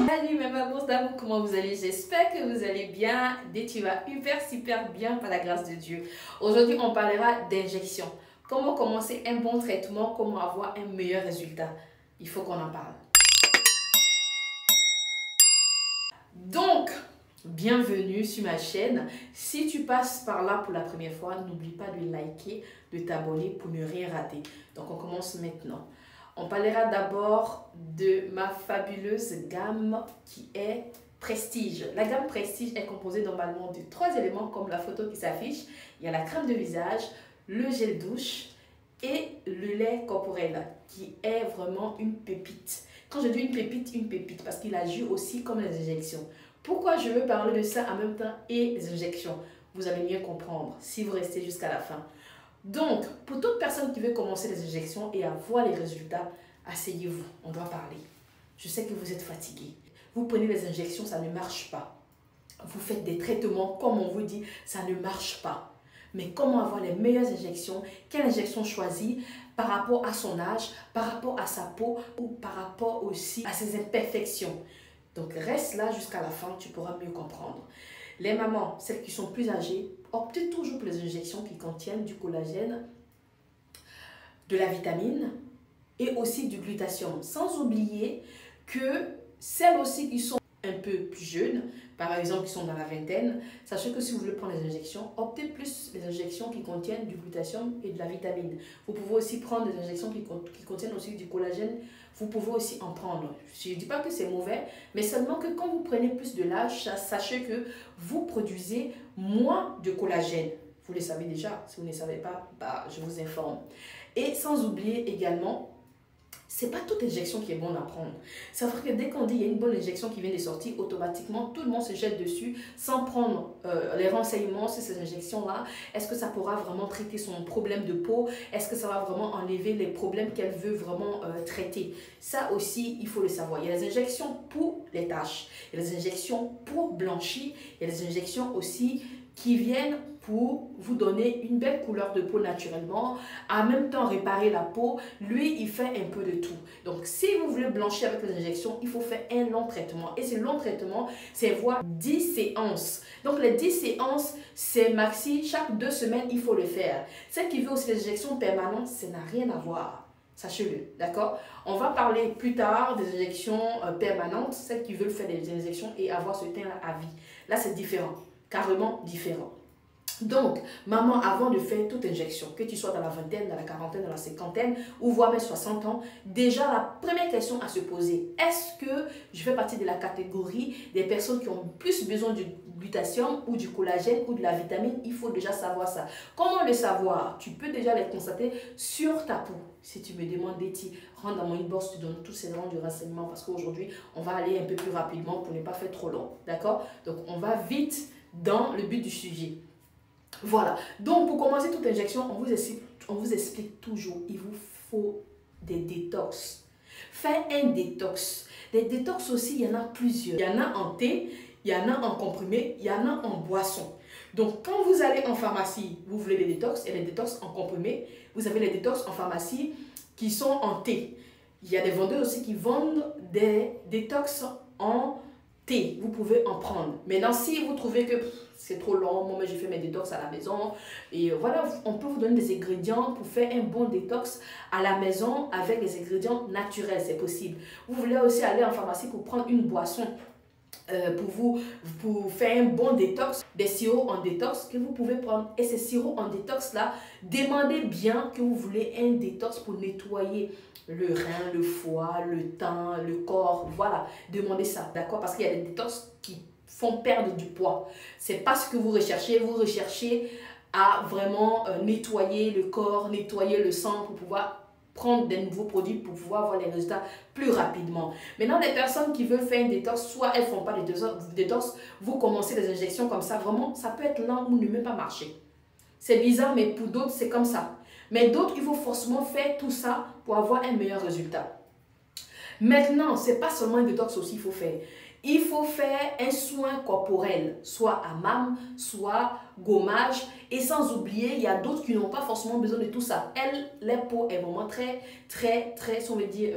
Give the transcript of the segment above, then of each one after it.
Salut mes mamans d'amour, comment vous allez? J'espère que vous allez bien. Tu vas super bien par la grâce de Dieu. Aujourd'hui, on parlera d'injection. Comment commencer un bon traitement, comment avoir un meilleur résultat. Il faut qu'on en parle. Donc, bienvenue sur ma chaîne. Si tu passes par là pour la première fois, n'oublie pas de liker, de t'abonner pour ne rien rater. Donc, on commence maintenant. On parlera d'abord de ma fabuleuse gamme qui est Prestige. La gamme Prestige est composée normalement de 3 éléments comme la photo qui s'affiche. Il y a la crème de visage, le gel douche et le lait corporel qui est vraiment une pépite. Quand je dis une pépite parce qu'il agit aussi comme les injections. Pourquoi je veux parler de ça en même temps et les injections? Vous allez mieux comprendre si vous restez jusqu'à la fin. Donc, pour toute personne qui veut commencer les injections et avoir les résultats, asseyez-vous, on doit parler. Je sais que vous êtes fatigué. Vous prenez les injections, ça ne marche pas. Vous faites des traitements, comme on vous dit, ça ne marche pas. Mais comment avoir les meilleures injections? Quelle injection choisir par rapport à son âge, par rapport à sa peau ou par rapport aussi à ses imperfections? Donc, reste là jusqu'à la fin, tu pourras mieux comprendre. Les mamans, celles qui sont plus âgées, optez toujours pour les injections qui contiennent du collagène, de la vitamine et aussi du glutathion. Sans oublier que celles aussi qui sont un peu plus jeunes, par exemple qui sont dans la vingtaine, sachez que si vous voulez prendre les injections, optez plus les injections qui contiennent du glutathion et de la vitamine. Vous pouvez aussi prendre des injections qui contiennent aussi du collagène. Vous pouvez aussi en prendre. Je ne dis pas que c'est mauvais, mais seulement que quand vous prenez plus de l'âge, sachez que vous produisez moins de collagène. Vous le savez déjà. Si vous ne le savez pas, je vous informe. Et sans oublier également, c'est pas toute injection qui est bonne à prendre. C'est vrai que dès qu'on dit qu'il y a une bonne injection qui vient de sortir, automatiquement, tout le monde se jette dessus sans prendre les renseignements sur ces injections-là. Est-ce que ça pourra vraiment traiter son problème de peau? Est-ce que ça va vraiment enlever les problèmes qu'elle veut vraiment traiter? Ça aussi, il faut le savoir. Il y a des injections pour les taches, il y a des injections pour blanchir, il y a des injections aussi qui viennent pour vous donner une belle couleur de peau naturellement, en même temps réparer la peau. Lui, il fait un peu de tout. Donc, si vous voulez blanchir avec les injections, il faut faire un long traitement. Et ce long traitement, c'est voire 10 séances. Donc, les 10 séances, c'est maxi. Chaque 2 semaines, il faut le faire. Celle qui veut aussi les injections permanentes, ça n'a rien à voir. Sachez-le, d'accord? On va parler plus tard des injections permanentes, celles qui veulent faire des injections et avoir ce teint à vie. Là, c'est différent. Carrément différent. Donc, maman, avant de faire toute injection, que tu sois dans la vingtaine, dans la quarantaine, dans la cinquantaine, ou voire même 60 ans, déjà la première question à se poser, est-ce que je fais partie de la catégorie des personnes qui ont plus besoin du glutathion ou du collagène ou de la vitamine? Il faut déjà savoir ça. Comment le savoir? Tu peux déjà les constater sur ta peau. Si tu me demandes, Betty, rentre dans mon inbox, tu donnes tous ces éléments de renseignement parce qu'aujourd'hui, on va aller un peu plus rapidement pour ne pas faire trop long. D'accord? Donc, on va vite dans le but du sujet. Voilà. Donc, pour commencer toute injection, on vous explique toujours, il vous faut des détox. Faites un détox. Les détox aussi, il y en a plusieurs. Il y en a en thé, il y en a en comprimé, il y en a en boisson. Donc, quand vous allez en pharmacie, vous voulez des détox, et les détox en comprimé, vous avez les détox en pharmacie qui sont en thé. Il y a des vendeurs aussi qui vendent des détox en thé. Vous pouvez en prendre. Maintenant, si vous trouvez que c'est trop long, moi j'ai fait mes détox à la maison, et voilà, on peut vous donner des ingrédients pour faire un bon détox à la maison avec des ingrédients naturels, c'est possible. Vous voulez aussi aller en pharmacie pour prendre une boisson pour faire un bon détox, des sirops en détox que vous pouvez prendre. Et ces sirops en détox là, demandez bien que vous voulez un détox pour nettoyer le rein, le foie, le teint, le corps. Voilà, demandez ça, d'accord? Parce qu'il y a des détox qui font perdre du poids. C'est pas ce que vous recherchez à vraiment nettoyer le corps, nettoyer le sang pour pouvoir prendre des nouveaux produits pour pouvoir avoir les résultats plus rapidement. Maintenant, les personnes qui veulent faire un détox, soit elles ne font pas de détox, vous commencez les injections comme ça, vraiment, ça peut être lent ou ne même pas marcher. C'est bizarre, mais pour d'autres, c'est comme ça. Mais d'autres, il faut forcément faire tout ça pour avoir un meilleur résultat. Maintenant, ce n'est pas seulement un détox aussi qu'il faut faire. Il faut faire un soin corporel, soit hammam, soit gommage. Et sans oublier, il y a d'autres qui n'ont pas forcément besoin de tout ça. Elle, la peau est vraiment très, si on veut dire,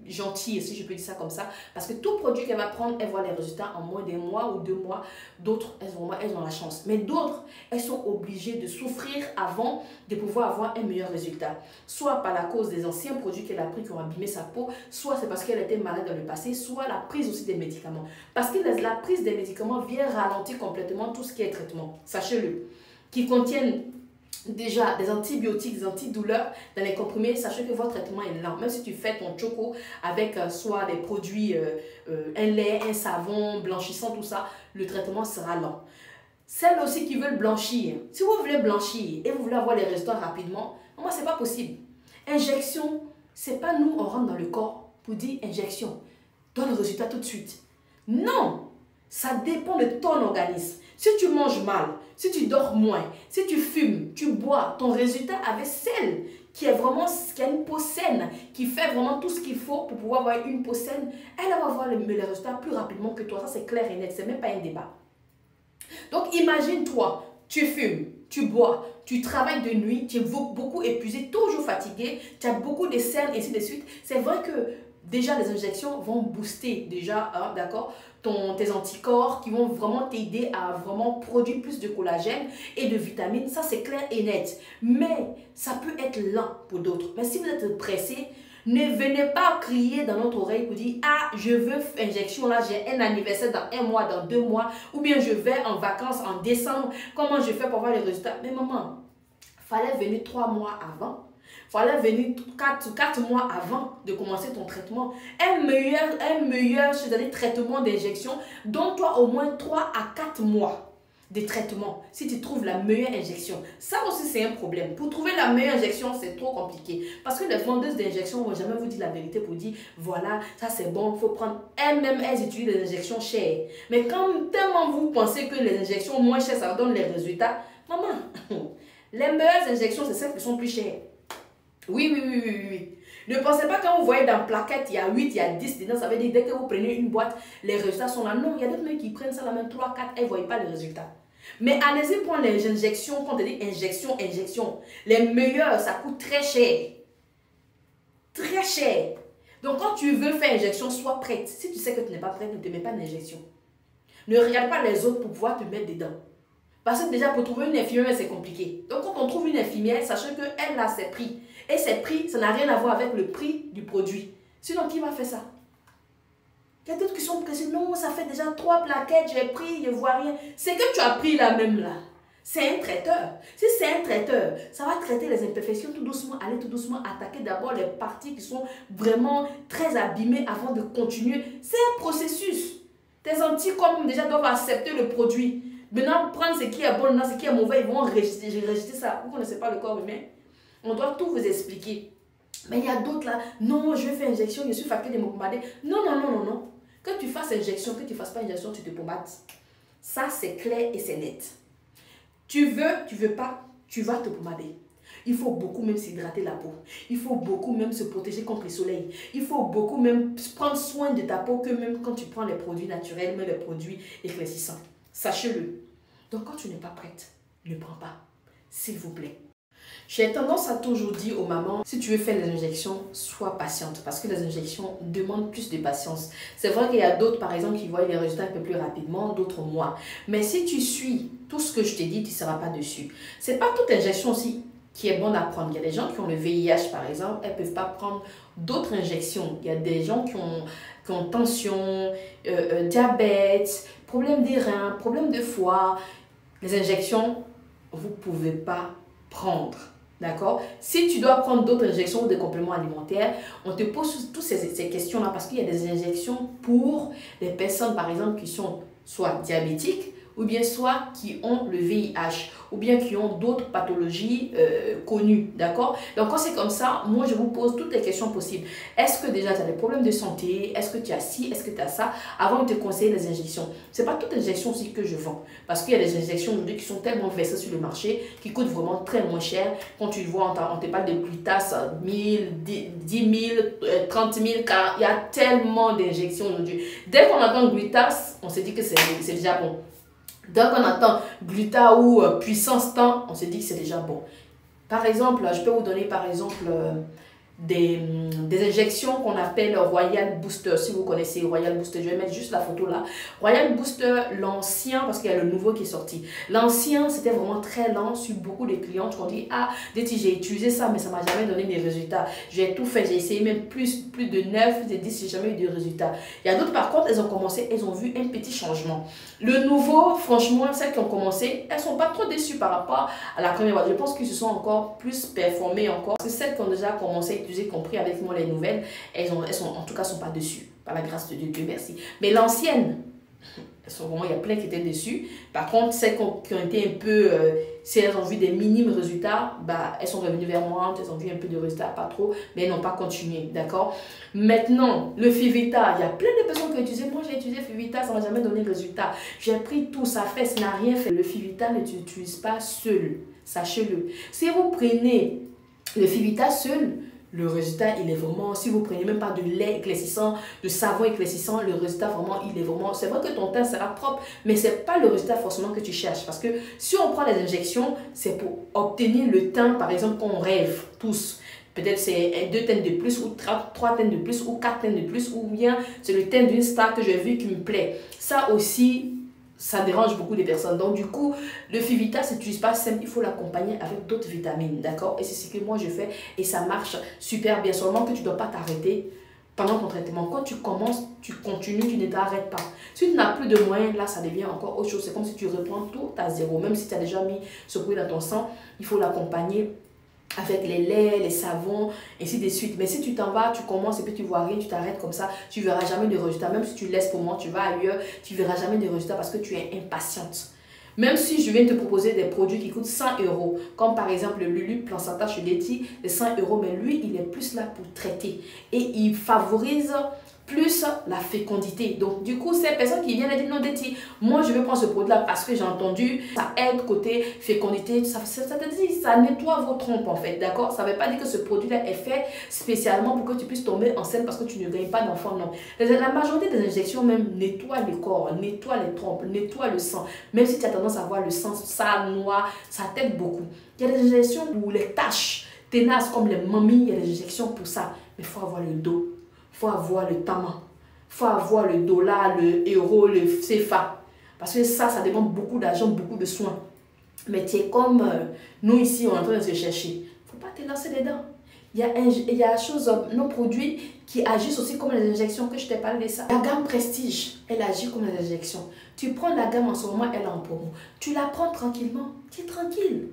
gentille, si je peux dire ça comme ça. Parce que tout produit qu'elle va prendre, elle voit les résultats en moins d'un mois ou 2 mois. D'autres, elles ont la chance. Mais d'autres, elles sont obligées de souffrir avant de pouvoir avoir un meilleur résultat. Soit par la cause des anciens produits qu'elle a pris qui ont abîmé sa peau, soit c'est parce qu'elle était malade dans le passé, soit la prise aussi des médicaments. Parce que la prise des médicaments vient ralentir complètement tout ce qui est traitement. Sachez-le. Qui contiennent déjà des antibiotiques, des antidouleurs dans les comprimés, sachez que votre traitement est lent. Même si tu fais ton choco avec soit des produits, un lait, un savon blanchissant, tout ça, le traitement sera lent. Celles aussi qui veulent blanchir, si vous voulez blanchir et vous voulez avoir les résultats rapidement, moi, c'est pas possible. Injection, c'est pas nous, on rentre dans le corps pour dire injection, donne le résultat tout de suite. Non, ça dépend de ton organisme. Si tu manges mal, si tu dors moins, si tu fumes, tu bois, ton résultat avec celle qui a une peau saine, qui fait vraiment tout ce qu'il faut pour pouvoir avoir une peau saine, elle va avoir les résultats plus rapidement que toi. Ça, c'est clair et net, c'est même pas un débat. Donc, imagine-toi, tu fumes, tu bois, tu travailles de nuit, tu es beaucoup épuisé, toujours fatigué, tu as beaucoup de cernes, et ainsi de suite. C'est vrai que déjà, les injections vont booster déjà, hein, d'accord, tes anticorps qui vont vraiment t'aider à vraiment produire plus de collagène et de vitamines. Ça, c'est clair et net. Mais ça peut être lent pour d'autres. Mais si vous êtes pressé, ne venez pas crier dans notre oreille pour dire « Ah, je veux injection là, j'ai un anniversaire dans 1 mois, dans 2 mois. » Ou bien « Je vais en vacances en décembre. Comment je fais pour avoir les résultats ?» Mais maman, fallait venir 3 mois avant. Fallait venir 4 mois avant de commencer ton traitement. Un meilleur traitement d'injection, donne-toi au moins 3 à 4 mois de traitement si tu trouves la meilleure injection. Ça aussi, c'est un problème. Pour trouver la meilleure injection, c'est trop compliqué. Parce que les vendeuses d'injections ne vont jamais vous dire la vérité pour dire, voilà, ça c'est bon, il faut prendre. Elles-mêmes, elles utilisent des injections chères. Mais quand tellement vous pensez que les injections moins chères, ça donne les résultats, maman, les meilleures injections, c'est celles qui sont plus chères. Oui. Ne pensez pas quand vous voyez dans plaquette, il y a 8, il y a 10 dedans, ça veut dire dès que vous prenez une boîte, les résultats sont là. Non, il y a d'autres mecs qui prennent ça la même 3, 4, elles ne voient pas les résultats. Mais allez-y prendre les injections, quand on dit injection. Les meilleures, ça coûte très cher. Très cher. Donc quand tu veux faire injection, sois prête. Si tu sais que tu n'es pas prête, ne te mets pas d'injection. Ne regarde pas les autres pour pouvoir te mettre dedans. Parce que déjà, pour trouver une infirmière, c'est compliqué. Donc, quand on trouve une infirmière, sachez qu'elle a ses prix. Et ses prix, ça n'a rien à voir avec le prix du produit. Sinon, qui va faire ça? Il y a d'autres qui sont pressés. Non, ça fait déjà 3 plaquettes, j'ai pris, je ne vois rien. C'est que tu as pris la même là. C'est un traiteur. Si c'est un traiteur, ça va traiter les imperfections tout doucement, aller tout doucement, attaquer d'abord les parties qui sont vraiment très abîmées avant de continuer. C'est un processus. Tes anticorps déjà doivent accepter le produit. Maintenant, prendre ce qui est bon, ce qui est mauvais, ils vont rejeter ça. Vous ne connaissez pas le corps humain. On doit tout vous expliquer. Mais il y a d'autres là, non, je fais injection, je suis fatiguée de me pommader. Non. Que tu fasses injection, que tu ne fasses pas injection, tu te pommades. Ça, c'est clair et c'est net. Tu veux pas, tu vas te pommader. Il faut beaucoup même s'hydrater la peau. Il faut beaucoup même se protéger contre le soleil. Il faut beaucoup même prendre soin de ta peau que même quand tu prends les produits naturels, mais les produits éclaircissants. Sachez-le. Donc, quand tu n'es pas prête, ne prends pas. S'il vous plaît. J'ai tendance à toujours dire aux mamans, si tu veux faire les injections, sois patiente. Parce que les injections demandent plus de patience. C'est vrai qu'il y a d'autres, par exemple, qui voient les résultats un peu plus rapidement, d'autres moins. Mais si tu suis tout ce que je t'ai dit, tu ne seras pas dessus. Ce n'est pas toute injection aussi qui est bonne à prendre. Il y a des gens qui ont le VIH, par exemple, elles ne peuvent pas prendre d'autres injections. Il y a des gens qui ont tension, diabète, problème des reins, problème de foie. Les injections, vous ne pouvez pas prendre. D'accord? Si tu dois prendre d'autres injections ou des compléments alimentaires, on te pose toutes ces questions-là parce qu'il y a des injections pour les personnes, par exemple, qui sont soit diabétiques ou bien soit qui ont le VIH ou bien qui ont d'autres pathologies connues. D'accord? Donc, quand c'est comme ça, moi, je vous pose toutes les questions possibles. Est-ce que déjà tu as des problèmes de santé? Est-ce que tu as ci? Est-ce que tu as ça? Avant de te conseiller les injections. Ce n'est pas toutes les injections aussi que je vends. Parce qu'il y a des injections aujourd'hui qui sont tellement versées sur le marché, qui coûtent vraiment très moins cher. Quand tu vois, on te parle de Glutas, 1000, 10 000, 30 000, car il y a tellement d'injections aujourd'hui. Dès qu'on entend Glutas, on se dit que c'est déjà bon. Donc on entend gluta ou puissance temps, on se dit que c'est déjà bon. Par exemple, je peux vous donner par exemple des injections qu'on appelle Royal Booster. Si vous connaissez Royal Booster, je vais mettre juste la photo là. Royal Booster, l'ancien, parce qu'il y a le nouveau qui est sorti. L'ancien, c'était vraiment très lent sur beaucoup de clients qui ont dit, ah, j'ai utilisé ça, mais ça m'a jamais donné des résultats. J'ai tout fait, j'ai essayé même plus de 9, de 10, j'ai jamais eu de résultats. Il y a d'autres, par contre, elles ont commencé, elles ont vu un petit changement. Le nouveau, franchement, celles qui ont commencé, elles sont pas trop déçues par rapport à la première fois. Je pense qu'ils se sont encore plus performées encore. Parce que celles qui ont déjà commencé à utiliser, compris avec moi les nouvelles, elles sont en tout cas sont pas dessus. Par la grâce de Dieu, Dieu merci. Mais l'ancienne, il y a plein qui étaient déçus. Par contre, celles qui ont été un peu, si elles ont vu des minimes résultats, bah, elles sont revenues vers moi, elles ont vu un peu de résultats, pas trop, mais elles n'ont pas continué, d'accord? Maintenant, le Fivita, il y a plein de personnes qui ont utilisé. Moi, j'ai utilisé Fivita, ça ne m'a jamais donné de résultat. J'ai pris tout, ça fait, ça n'a rien fait. Le Fivita ne t'utilise pas seul, sachez-le. Si vous prenez le Fivita seul, le résultat, il est vraiment, si vous prenez même pas de lait éclaircissant, de savon éclaircissant, le résultat vraiment, il est vraiment, c'est vrai que ton teint sera propre, mais c'est pas le résultat forcément que tu cherches. Parce que si on prend les injections, c'est pour obtenir le teint, par exemple, qu'on rêve tous. Peut-être c'est 2 teintes de plus, ou 3 teintes de plus, ou 4 teintes de plus, ou bien c'est le teint d'une star que j'ai vu qui me plaît. Ça aussi, ça dérange beaucoup de personnes. Donc du coup, le Fivita, si tu n'utilises pas simple, il faut l'accompagner avec d'autres vitamines, d'accord? Et c'est ce que moi je fais et ça marche super bien. Seulement que tu ne dois pas t'arrêter pendant ton traitement. Quand tu commences, tu continues, tu ne t'arrêtes pas. Si tu n'as plus de moyens, là ça devient encore autre chose. C'est comme si tu reprends tout à zéro. Même si tu as déjà mis ce produit dans ton sang, il faut l'accompagner avec les laits, les savons, ainsi de suite. Mais si tu t'en vas, tu commences et puis tu vois rien, tu t'arrêtes comme ça, tu ne verras jamais de résultats. Même si tu laisses pour moi, tu vas ailleurs, tu ne verras jamais de résultats parce que tu es impatiente. Même si je viens te proposer des produits qui coûtent 100 €, comme par exemple le Lulu Placenta chez Letty, de 100 €, mais lui, il est plus là pour traiter. Et il favorise plus la fécondité. Donc, du coup, ces personnes qui viennent et disent non, Letty, moi, je vais prendre ce produit-là parce que j'ai entendu, ça aide côté fécondité, ça nettoie vos trompes, en fait, d'accord? Ça ne veut pas dire que ce produit-là est fait spécialement pour que tu puisses tomber enceinte parce que tu ne gagnes pas d'enfant, non. La majorité des injections même nettoient le corps, nettoient les trompes, nettoient le sang. Même si tu as tendance à voir le sang sale, noir, ça t'aide beaucoup. Il y a des injections pour les taches ténaces comme les mamies, il y a des injections pour ça. Mais il faut avoir le dos. Il faut avoir le tama, il faut avoir le dollar, le euro, le CFA. Parce que ça demande beaucoup d'argent, beaucoup de soins. Mais tu es comme nous ici, on est en train de se chercher. Il ne faut pas te lancer dedans. Il y a nos produits qui agissent aussi comme les injections que je t'ai parlé de ça. La gamme Prestige, elle agit comme les injections. Tu prends la gamme en ce moment, elle est en promo. Tu la prends tranquillement, tu es tranquille.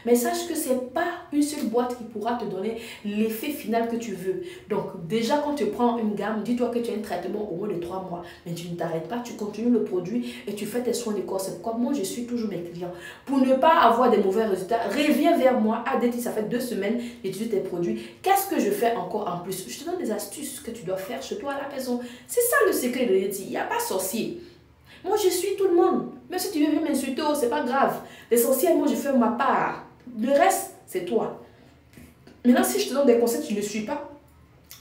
Mais sache que ce n'est pas une seule boîte qui pourra te donner l'effet final que tu veux. Donc déjà quand tu prends une gamme, dis-toi que tu as un traitement au moins de 3 mois. Mais tu ne t'arrêtes pas, tu continues le produit et tu fais tes soins de corps. C'est pourquoi moi je suis toujours mes clients. Pour ne pas avoir des mauvais résultats, reviens vers moi. Adeti, ça fait 2 semaines que j'utilise tes produits. Qu'est-ce que je fais encore en plus? Je te donne des astuces que tu dois faire chez toi à la maison. C'est ça le secret de Adeti. Il n'y a pas sorcier. Moi, je suis tout le monde. Même si tu veux venir m'insulter, c'est pas grave. L'essentiel, moi, je fais ma part. Le reste, c'est toi. Maintenant, si je te donne des conseils, tu ne suis pas,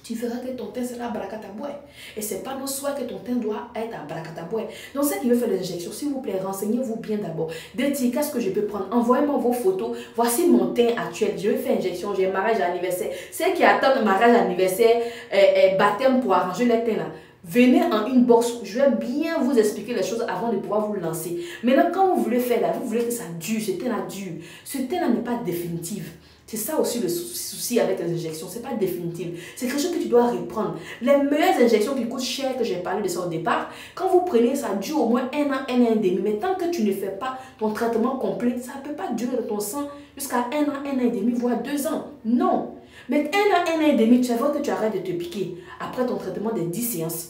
tu verras que ton teint sera abracadaboué. Et c'est pas nos souhaits que ton teint doit être abracadaboué. Donc, ceux qui veulent faire les injections, s'il vous plaît, renseignez-vous bien d'abord. Dites, qu'est-ce que je peux prendre? Envoyez-moi vos photos. Voici mon teint actuel. Je vais faire injection, j'ai un mariage anniversaire. Ceux qui attendent mariage anniversaire, baptême pour arranger les teints là. Venez en inbox, je vais bien vous expliquer les choses avant de pouvoir vous lancer. Maintenant, quand vous voulez faire là, vous voulez que ça dure, ce teint-là dure. Ce teint-là n'est pas définitif. C'est ça aussi le souci avec les injections, c'est pas définitif. C'est quelque chose que tu dois reprendre. Les meilleures injections qui coûtent cher, que j'ai parlé de ça au départ, quand vous prenez, ça dure au moins 1 an, 1 an et demi. Mais tant que tu ne fais pas ton traitement complet, ça ne peut pas durer dans ton sang jusqu'à 1 an, 1 an et demi, voire 2 ans. Non. Mais 1 an, 1 an et demi, tu vois que tu arrêtes de te piquer après ton traitement des 10 séances.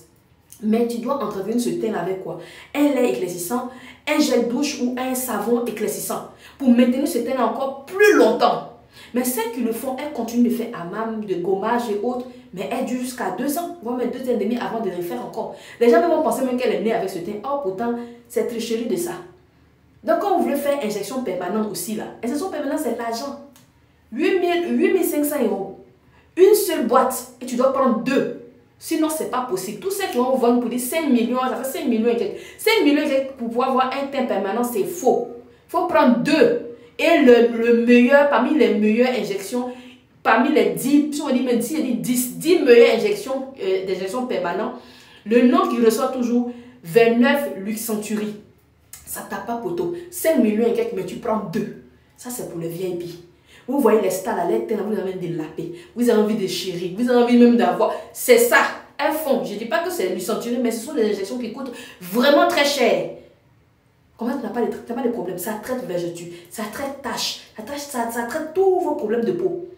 Mais tu dois entretenir ce teint avec quoi? Un lait éclaircissant, un gel douche ou un savon éclaircissant pour maintenir ce teint encore plus longtemps. Mais celles qui le font, elles continuent de faire hammam, de gommage et autres, mais elles durent jusqu'à 2 ans, voire même 2 ans et demi avant de refaire encore. Les gens vont penser même qu'elle est née avec ce teint. Oh, pourtant, c'est tricherie de ça. Donc, quand vous voulez faire injection permanente aussi, là, injection permanente, c'est l'argent. 8 500 €. Une seule boîte et tu dois prendre 2. Sinon, ce n'est pas possible. Tous ceux qui vont vendre pour dire 5 millions, ça fait 5 millions et quelques. 5 millions et quelques pour pouvoir avoir un teint permanent, c'est faux. Il faut prendre 2. Et le meilleur, parmi les meilleures injections, parmi les 10, si on dit même 10 meilleures d'injections permanentes, le nom qui ressort toujours, 29 Luxenturi. Ça tape pas poteau. 5 millions et quelques, mais tu prends 2. Ça, c'est pour le VIP. Vous voyez les stars, vous avez envie de laper, vous avez envie de chérir, vous avez envie même d'avoir. C'est ça, un fond. Je ne dis pas que c'est Luxenturi, mais ce sont des injections qui coûtent vraiment très cher. Comment tu n'as pas de problème? Ça traite vergeture, ça traite taches, ça traite tous vos problèmes de peau.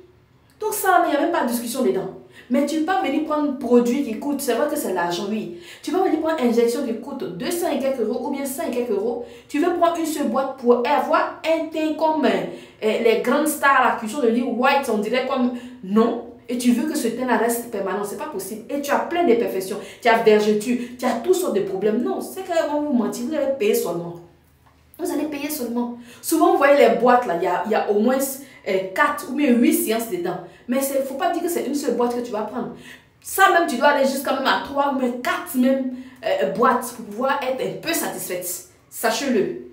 Donc ça, il n'y a même pas de discussion dedans. Mais tu peux pas venir prendre un produit qui coûte, c'est vrai que c'est l'argent, oui. Tu peux venir prendre une injection qui coûte 200 et quelques euros ou bien 100 et quelques euros. Tu veux prendre une seule boîte pour avoir un teint comme les grandes stars là, qui sont de l'île white, on dirait comme non. Et tu veux que ce teint-là reste permanent, c'est pas possible. Et tu as plein d'imperfections, tu as vergeture, tu as toutes sortes de problèmes. Non, c'est qu'ils vont vous mentir, vous allez payer seulement. Vous allez payer seulement. Souvent, vous voyez les boîtes là, il y a au moins 4 ou bien 8 séances dedans. Mais il ne faut pas dire que c'est une seule boîte que tu vas prendre. Ça même, tu dois aller jusqu'à même à 3 ou même 4 même, boîtes pour pouvoir être un peu satisfaite. Sachez-le.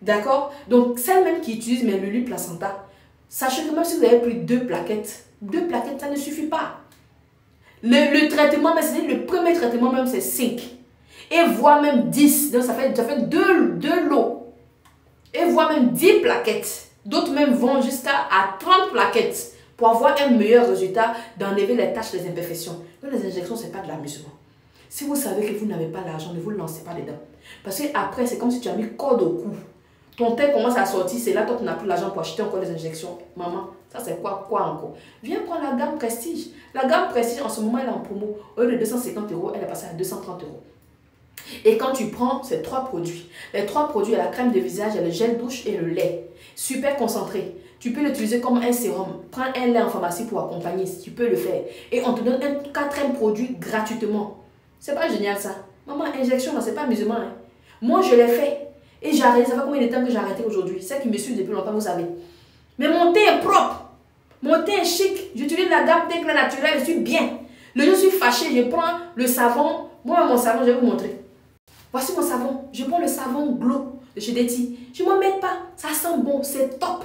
D'accord? Donc, celle même qui utilise le Lulu Placenta, sachez que même si vous avez pris 2 plaquettes, ça ne suffit pas. Le traitement, c'est le premier traitement même, c'est 5. Et voire même 10. Donc, ça fait 2 lots. Et voire même 10 plaquettes. D'autres même vont jusqu'à 30 plaquettes pour avoir un meilleur résultat d'enlever les taches, les imperfections. Donc les injections, ce n'est pas de l'amusement. Si vous savez que vous n'avez pas l'argent, ne vous lancez pas dedans. Parce que après, c'est comme si tu as mis corde au cou. Ton teint commence à sortir, c'est là toi tu n'as plus l'argent pour acheter encore les injections. Maman, ça c'est quoi encore? Viens prendre la gamme Prestige. La gamme Prestige, en ce moment, elle est en promo. Au lieu de 250 euros, elle est passée à 230 euros. Et quand tu prends ces 3 produits, les 3 produits, il y a la crème de visage, il y a le gel douche et le lait. Super concentré. Tu peux l'utiliser comme un sérum. Prends un lait en pharmacie pour accompagner, si tu peux le faire. Et on te donne un 4e produit gratuitement. C'est pas génial ça? Maman, injection, c'est pas amusement. Hein? Moi, je l'ai fait. Et j'ai arrêté. Ça fait combien de temps que j'ai arrêté aujourd'hui? Ceux qui me suivent depuis longtemps, vous savez. Mais mon teint est propre. Mon teint est chic. J'utilise la gamme teint naturel. Je suis bien. Le jour où je suis fâchée, je prends le savon. Moi, mon savon, je vais vous montrer. Voici mon savon. Je prends le savon Glow de chez Detti. Je ne m'en mets pas. Ça sent bon. C'est top.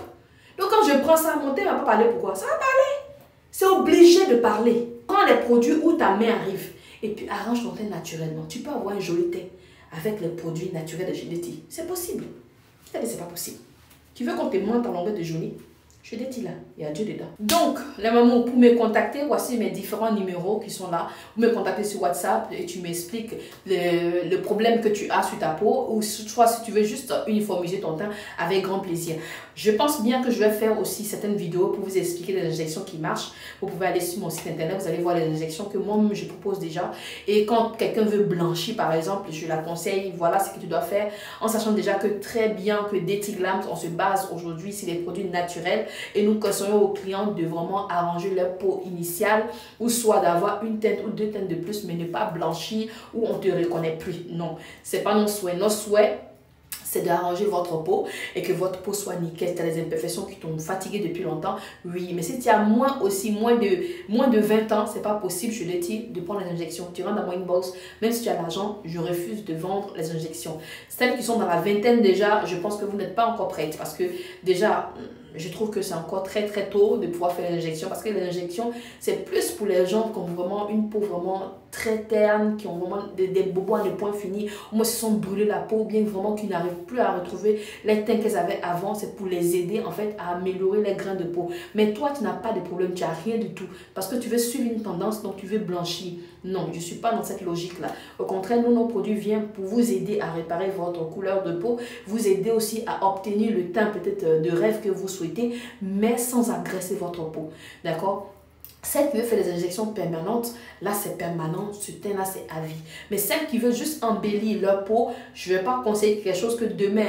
Donc quand je prends ça, mon teint ne va pas parler. Pourquoi? Ça va parler. C'est obligé de parler. Prends les produits où ta main arrive. Et puis arrange ton teint naturellement. Tu peux avoir un joli teint avec les produits naturels de chez Detti. C'est possible. C'est pas possible. Tu veux qu'on te monte en longueur de journée? Je dis là, il y a Dieu dedans. Donc, les mamans, pour me contacter, voici mes différents numéros qui sont là. Vous me contactez sur WhatsApp et tu m'expliques le problème que tu as sur ta peau ou soit si tu veux juste uniformiser ton teint avec grand plaisir. Je pense bien que je vais faire aussi certaines vidéos pour vous expliquer les injections qui marchent. Vous pouvez aller sur mon site internet, vous allez voir les injections que moi-même je propose déjà. Et quand quelqu'un veut blanchir par exemple, je la conseille, voilà ce que tu dois faire en sachant déjà que très bien que Detti Glam, on se base aujourd'hui sur les produits naturels. Et nous conseillons aux clients de vraiment arranger leur peau initiale ou soit d'avoir une teinte ou 2 teintes de plus mais ne pas blanchir ou on ne te reconnaît plus. Non, ce n'est pas nos souhaits. Nos souhaits, c'est d'arranger votre peau et que votre peau soit nickel. Tu as des imperfections qui t'ont fatigué depuis longtemps, oui. Mais si tu as moins de 20 ans, c'est pas possible, je le dis, de prendre les injections. Tu rentres dans mon inbox, même si tu as l'argent, je refuse de vendre les injections. Celles qui sont dans la vingtaine déjà, je pense que vous n'êtes pas encore prêtes parce que déjà, je trouve que c'est encore très tôt de pouvoir faire les injections parce que les injections, c'est plus pour les gens qui ont vraiment une peau vraiment très terne, qui ont vraiment des bobos à ne point fini, ou moi se sont brûlés la peau, ou bien vraiment qui n'arrivent plus à retrouver les teints qu'elles avaient avant. C'est pour les aider en fait à améliorer les grains de peau. Mais toi, tu n'as pas de problème, tu n'as rien du tout parce que tu veux suivre une tendance, donc tu veux blanchir. Non, je ne suis pas dans cette logique-là. Au contraire, nous, nos produits viennent pour vous aider à réparer votre couleur de peau, vous aider aussi à obtenir le teint peut-être de rêve que vous souhaitez, mais sans agresser votre peau. D'accord? Celle qui veut faire des injections permanentes, là c'est permanent, ce teint là c'est à vie. Mais celle qui veut juste embellir leur peau, je ne vais pas conseiller quelque chose que demain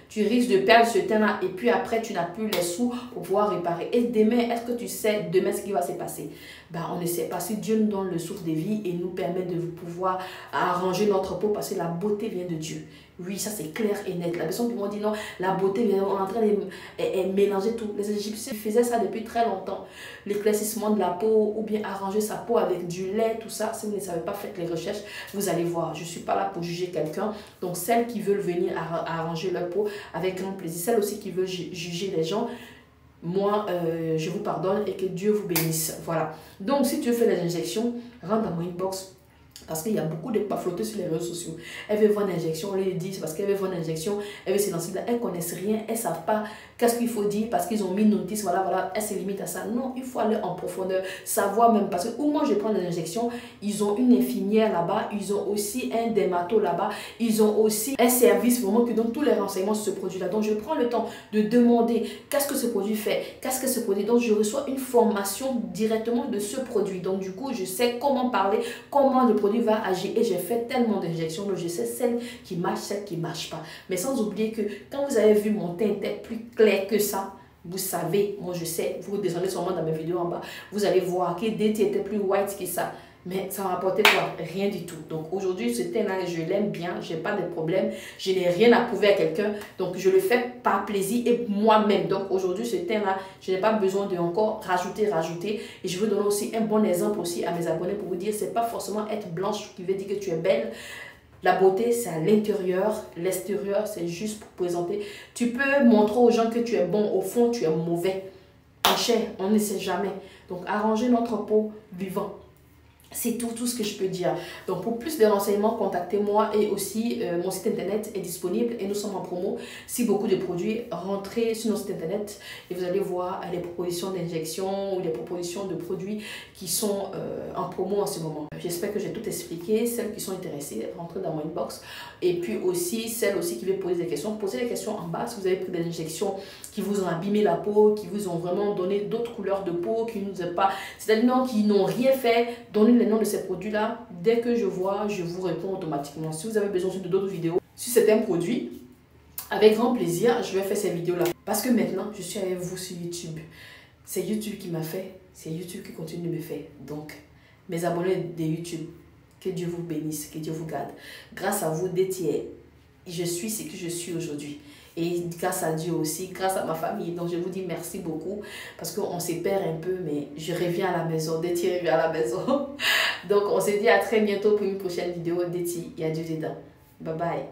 tu risques de perdre ce teint là et puis après tu n'as plus les sous pour pouvoir réparer. Et demain, est-ce que tu sais demain ce qui va se passer? Ben, on ne sait pas. Si Dieu nous donne le souffle de vie et nous permet de pouvoir arranger notre peau parce que la beauté vient de Dieu. Oui, ça c'est clair et net. La personne qui m'a dit non, la beauté, on est en train de mélanger tout. Les Égyptiens faisaient ça depuis très longtemps. L'éclaircissement de la peau ou bien arranger sa peau avec du lait, tout ça. Si vous ne savez pas, faites les recherches, vous allez voir. Je ne suis pas là pour juger quelqu'un. Donc celles qui veulent venir arranger leur peau avec grand plaisir. Celles aussi qui veulent juger les gens, moi, je vous pardonne et que Dieu vous bénisse. Voilà. Donc si tu veux faire les injections, rentre dans mon inbox. Parce qu'il y a beaucoup de pas flotter sur les réseaux sociaux. Elle veut voir une injection, on lui dit c'est parce qu'elle veut voir une injection, elle veut se lancer là, elles ne connaissent rien, elles ne savent pas qu'est-ce qu'il faut dire parce qu'ils ont mis une notice, voilà, elles se limitent à ça. Non, il faut aller en profondeur, savoir même, parce que où moi je prends des injections, ils ont une infirmière là-bas, ils ont aussi un dermato là-bas, ils ont aussi un service vraiment qui donne tous les renseignements sur ce produit-là. Donc je prends le temps de demander qu'est-ce que ce produit fait, qu'est-ce que ce produit, donc je reçois une formation directement de ce produit. Donc du coup, je sais comment parler, comment le produit va agir et j'ai fait tellement d'injections, donc je sais celles qui marchent, celles qui ne marchent pas. Mais sans oublier que quand vous avez vu mon teint était plus clair que ça, vous savez, moi je sais, vous descendez sûrement dans mes vidéos en bas, vous allez voir que DT était plus white que ça. Mais ça m'a apporté quoi? Rien du tout. Donc aujourd'hui, ce teint-là, je l'aime bien, je n'ai pas de problème, je n'ai rien à prouver à quelqu'un. Donc je le fais par plaisir et moi-même. Donc aujourd'hui, ce teint-là, je n'ai pas besoin de encore rajouter. Et je veux donner aussi un bon exemple aussi à mes abonnés pour vous dire, c'est pas forcément être blanche qui veut dire que tu es belle. La beauté, c'est à l'intérieur. L'extérieur, c'est juste pour présenter. Tu peux montrer aux gens que tu es bon. Au fond, tu es mauvais. En chair, on ne sait jamais. Donc arranger notre peau vivant. C'est tout ce que je peux dire. Donc, pour plus de renseignements, contactez-moi et aussi mon site internet est disponible et nous sommes en promo. Si beaucoup de produits, rentrez sur notre site internet et vous allez voir les propositions d'injection ou les propositions de produits qui sont en promo en ce moment. J'espère que j'ai tout expliqué. Celles qui sont intéressées, rentrez dans mon inbox. Et puis aussi, celles aussi qui veulent poser des questions, posez les questions en bas. Si vous avez pris des injections qui vous ont abîmé la peau, qui vous ont vraiment donné d'autres couleurs de peau, qui nous ont pas, c'est-à-dire qui n'ont rien fait, donnez les noms de ces produits-là. Dès que je vois, je vous réponds automatiquement. Si vous avez besoin de d'autres vidéos sur certains produits, avec grand plaisir, je vais faire ces vidéos-là. Parce que maintenant, je suis avec vous sur YouTube. C'est YouTube qui m'a fait, c'est YouTube qui continue de me faire. Donc, mes abonnés de YouTube, que Dieu vous bénisse, que Dieu vous garde. Grâce à vous, je suis ce que je suis aujourd'hui. Et grâce à Dieu aussi, grâce à ma famille. Donc je vous dis merci beaucoup parce qu'on se perd un peu, mais je reviens à la maison. Déti revient à la maison. Donc on se dit à très bientôt pour une prochaine vidéo. Déti, il y a Dieu dedans. Bye bye.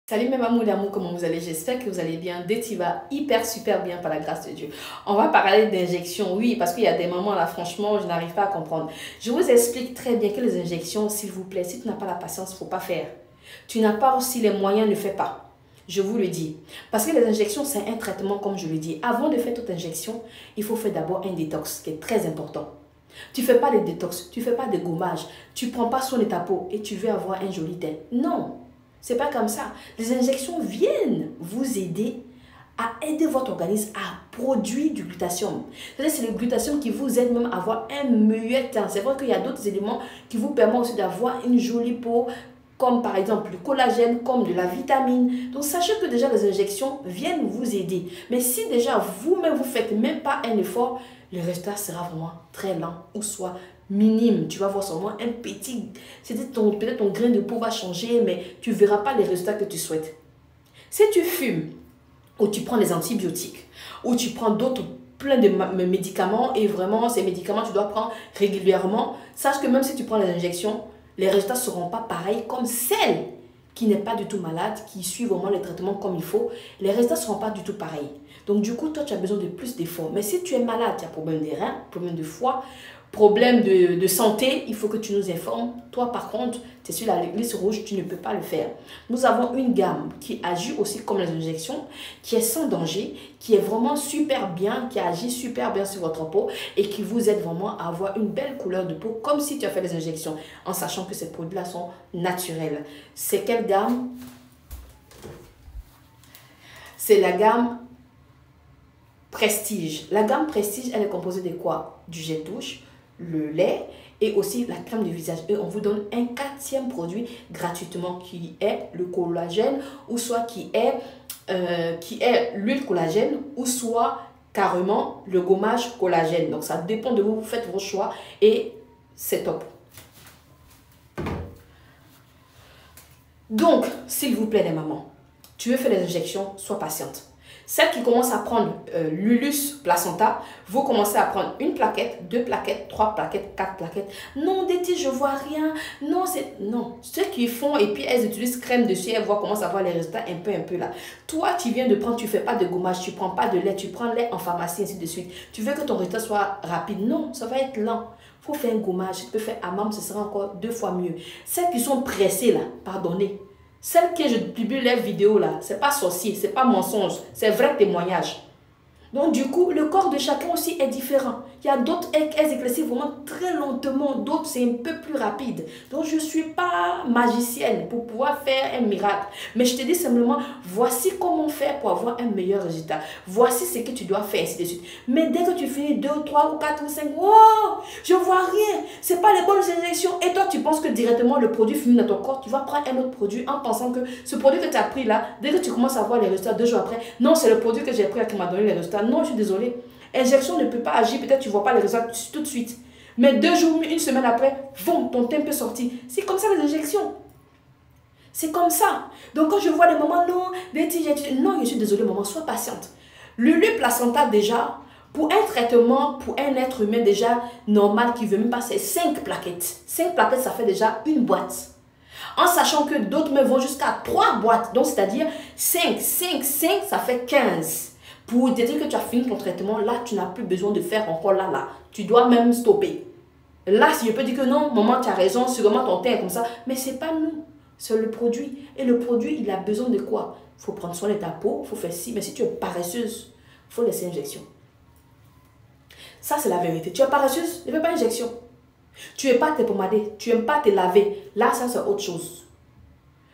Salut mes amours d'amour, comment vous allez? J'espère que vous allez bien. Déti va hyper super bien par la grâce de Dieu. On va parler d'injections, oui, parce qu'il y a des moments là, franchement, je n'arrive pas à comprendre. Je vous explique très bien que les injections, s'il vous plaît, si tu n'as pas la patience, il ne faut pas faire. Tu n'as pas aussi les moyens, ne fais pas. Je vous le dis. Parce que les injections, c'est un traitement, comme je le dis. Avant de faire toute injection, il faut faire d'abord un détox, qui est très important. Tu ne fais pas de détox, tu ne fais pas de gommage, tu ne prends pas soin de ta peau et tu veux avoir un joli teint. Non, c'est pas comme ça. Les injections viennent vous aider à aider votre organisme à produire du glutathion. C'est le glutathion qui vous aide même à avoir un meilleur teint. C'est vrai qu'il y a d'autres éléments qui vous permettent aussi d'avoir une jolie peau, comme par exemple le collagène, comme de la vitamine. Donc sachez que déjà les injections viennent vous aider. Mais si déjà vous-même vous faites même pas un effort, le résultat sera vraiment très lent ou soit minime. Tu vas voir seulement un petit, peut-être ton grain de peau va changer, mais tu ne verras pas les résultats que tu souhaites. Si tu fumes, ou tu prends des antibiotiques, ou tu prends d'autres plein de médicaments, et vraiment ces médicaments tu dois prendre régulièrement, sache que même si tu prends les injections, les résultats ne seront pas pareils comme celle qui n'est pas du tout malade, qui suit vraiment les traitements comme il faut. Les résultats ne seront pas du tout pareils. Donc du coup, toi, tu as besoin de plus d'efforts. Mais si tu es malade, tu as problème des reins, problème de foie, problème de santé, il faut que tu nous informes. Toi, par contre, tu es sur la liste rouge, tu ne peux pas le faire. Nous avons une gamme qui agit aussi comme les injections, qui est sans danger, qui est vraiment super bien, qui agit super bien sur votre peau et qui vous aide vraiment à avoir une belle couleur de peau, comme si tu as fait les injections, en sachant que ces produits-là sont naturels. C'est quelle gamme? C'est la gamme Prestige. La gamme Prestige, elle est composée de quoi? Du gel douche, le lait et aussi la crème de visage. Et on vous donne un 4e produit gratuitement qui est le collagène ou soit qui est l'huile collagène ou soit carrément le gommage collagène. Donc ça dépend de vous, vous faites vos choix et c'est top. Donc, s'il vous plaît les mamans, tu veux faire les injections, sois patiente. Celles qui commencent à prendre Lulus placenta, vous commencez à prendre une plaquette, 2 plaquettes, 3 plaquettes, 4 plaquettes. Non, Déti, je vois rien. Non, c'est... Non. Ceux qui font et puis elles utilisent crème dessus, elles voient comment ça va les résultats un peu là. Toi, tu viens de prendre, tu fais pas de gommage, tu prends pas de lait, tu prends lait en pharmacie, ainsi de suite. Tu veux que ton résultat soit rapide. Non, ça va être lent. Il faut faire un gommage. Tu peux faire hammam, ce sera encore 2 fois mieux. Celles qui sont pressées là, pardonnez. Celle que je publie les vidéos là, c'est pas sorcier, c'est pas mensonge, c'est vrai témoignage. Donc du coup, le corps de chacun aussi est différent. Il y a d'autres, elles éclaircissent vraiment très lentement, d'autres c'est un peu plus rapide. Donc je ne suis pas magicienne pour pouvoir faire un miracle. Mais je te dis simplement, voici comment faire pour avoir un meilleur résultat. Voici ce que tu dois faire, ainsi de suite. Mais dès que tu finis 2, 3 ou 4 ou 5, wow, je vois rien, c'est pas les bonnes injections. Et toi, tu penses que directement le produit finit dans ton corps, tu vas prendre un autre produit en pensant que ce produit que tu as pris là, dès que tu commences à voir les résultats 2 jours après, non, c'est le produit que j'ai pris qui m'a donné les résultats. Non, je suis désolée. Injection ne peut pas agir. Peut-être tu ne vois pas les résultats tout de suite. Mais 2 jours, une semaine après, boum, ton teint peut sortir. C'est comme ça les injections. C'est comme ça. Donc quand je vois les mamans, non, non, je suis désolée, maman, sois patiente. Lulu placenta déjà, pour un traitement, pour un être humain déjà normal qui ne veut même pas, c'est 5 plaquettes. 5 plaquettes, ça fait déjà une boîte. En sachant que d'autres me vont jusqu'à 3 boîtes. Donc c'est-à-dire 5, ça fait 15. Pour te dire que tu as fini ton traitement, là, tu n'as plus besoin de faire encore là. Tu dois même stopper. Là, si je peux dire que non, maman, tu as raison, sûrement ton teint est comme ça. Mais ce n'est pas nous, c'est le produit. Et le produit, il a besoin de quoi? Il faut prendre soin de ta peau, il faut faire ci. Mais si tu es paresseuse, il faut laisser injection. Ça, c'est la vérité. Tu es paresseuse, ne fais pas injection. Tu n'aimes pas te pommader, tu n'aimes pas te laver. Là, ça, c'est autre chose.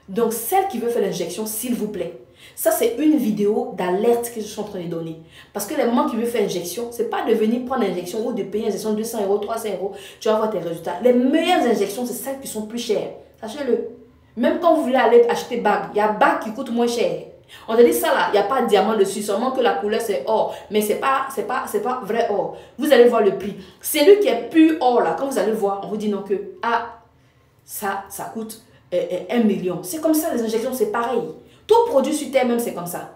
Donc, celle qui veut faire l'injection, s'il vous plaît, ça, c'est une vidéo d'alerte que je suis en train de donner. Parce que les mamans qui veulent faire injection, ce n'est pas de venir prendre l'injection ou de payer l'injection 200 €, 300 €. Tu vas voir tes résultats. Les meilleures injections, c'est celles qui sont plus chères. Sachez-le. Même quand vous voulez aller acheter bague, il y a bague qui coûte moins cher. On te dit ça là, il n'y a pas de diamant dessus, seulement que la couleur c'est or. Mais c'est pas vrai or. Vous allez voir le prix. Celui qui est pur or là, quand vous allez voir, on vous dit non que ça coûte 1 million. C'est comme ça les injections, c'est pareil. Tout produit sur terre même, c'est comme ça.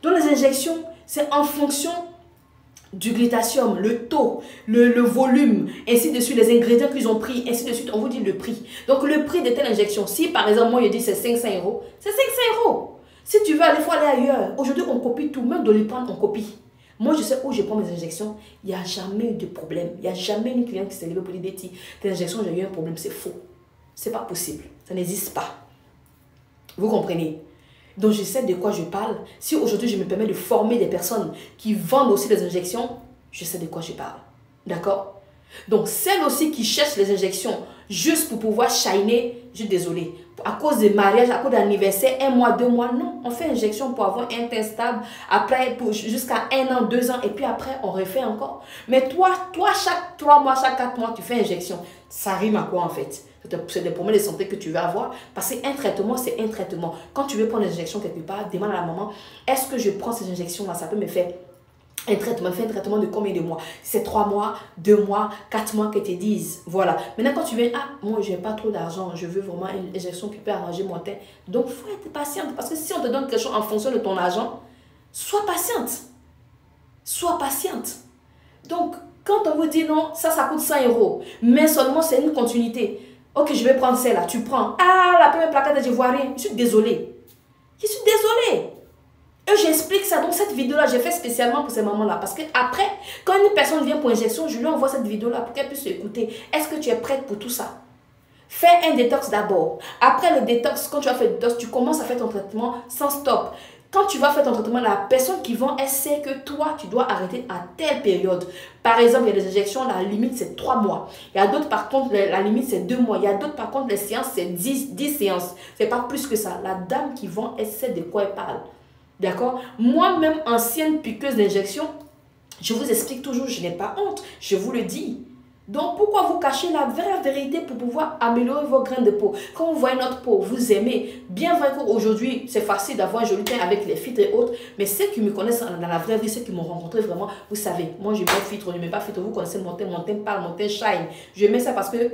Donc les injections, c'est en fonction du glutathium, le taux, le volume, ainsi de suite, les ingrédients qu'ils ont pris, ainsi de suite, on vous dit le prix. Donc le prix de telle injection, si par exemple, moi je dis c'est 500 €, c'est 500 €. Si tu veux aller, il faut aller ailleurs. Aujourd'hui, on copie tout, même Doliprane, on copie. Moi, je sais où je prends mes injections, il n'y a jamais eu de problème. Il n'y a jamais une cliente qui s'est levée pour dire, tes injections, j'ai eu un problème, c'est faux. C'est pas possible, ça n'existe pas. Vous comprenez? Donc, je sais de quoi je parle. Si aujourd'hui, je me permets de former des personnes qui vendent aussi des injections, je sais de quoi je parle. D'accord? Donc, celles aussi qui cherchent les injections juste pour pouvoir shiner, je suis désolée. À cause des mariages, à cause d'anniversaire, 1 mois, 2 mois, non. On fait injection pour avoir un teint stable, après jusqu'à 1 an, 2 ans, et puis après, on refait encore. Mais toi, chaque 3 mois, chaque 4 mois, tu fais injection. Ça rime à quoi en fait? C'est des problèmes de santé que tu veux avoir. Parce qu'un traitement, c'est un traitement. Quand tu veux prendre une injection quelque part, demande à la maman, est-ce que je prends ces injections-là? Ça peut me faire un traitement. Fais un traitement de combien de mois? C'est 3 mois, 2 mois, 4 mois que te disent. Voilà. Maintenant, quand tu viens, moi, je n'ai pas trop d'argent. Je veux vraiment une injection qui peut arranger mon teint. Donc, il faut être patiente. Parce que si on te donne quelque chose en fonction de ton argent, sois patiente. Sois patiente. Donc, quand on vous dit non, ça coûte 100 €. Mais seulement, c'est une continuité. Ok, je vais prendre celle-là, tu prends. La première plaquette, je vois rien. Je suis désolée. Je suis désolée. Et j'explique ça. Donc, cette vidéo-là, j'ai fait spécialement pour ces mamans-là. Parce que après, quand une personne vient pour injection, je lui envoie cette vidéo-là pour qu'elle puisse écouter. Est-ce que tu es prête pour tout ça? Fais un détox d'abord. Après le détox, quand tu as fait le détox, tu commences à faire ton traitement sans stop. Quand tu vas faire ton traitement, la personne qui vend, elle sait que toi, tu dois arrêter à telle période. Par exemple, il y a des injections, la limite, c'est 3 mois. Il y a d'autres, par contre, la limite, c'est 2 mois. Il y a d'autres, par contre, les séances, c'est 10 séances. C'est pas plus que ça. La dame qui vend, elle sait de quoi elle parle. D'accord? Moi-même, ancienne piqueuse d'injection, je vous explique toujours, je n'ai pas honte. Je vous le dis. Donc, pourquoi vous cachez la vraie vérité pour pouvoir améliorer vos grains de peau? Quand vous voyez notre peau, vous aimez. Bien vrai qu'aujourd'hui, c'est facile d'avoir un joli teint avec les filtres et autres. Mais ceux qui me connaissent dans la vraie vie, ceux qui m'ont rencontré vraiment, vous savez, moi, je mets filtre, je ne mets pas filtre. Vous connaissez mon teint parle, mon teint shine. Je mets ça parce que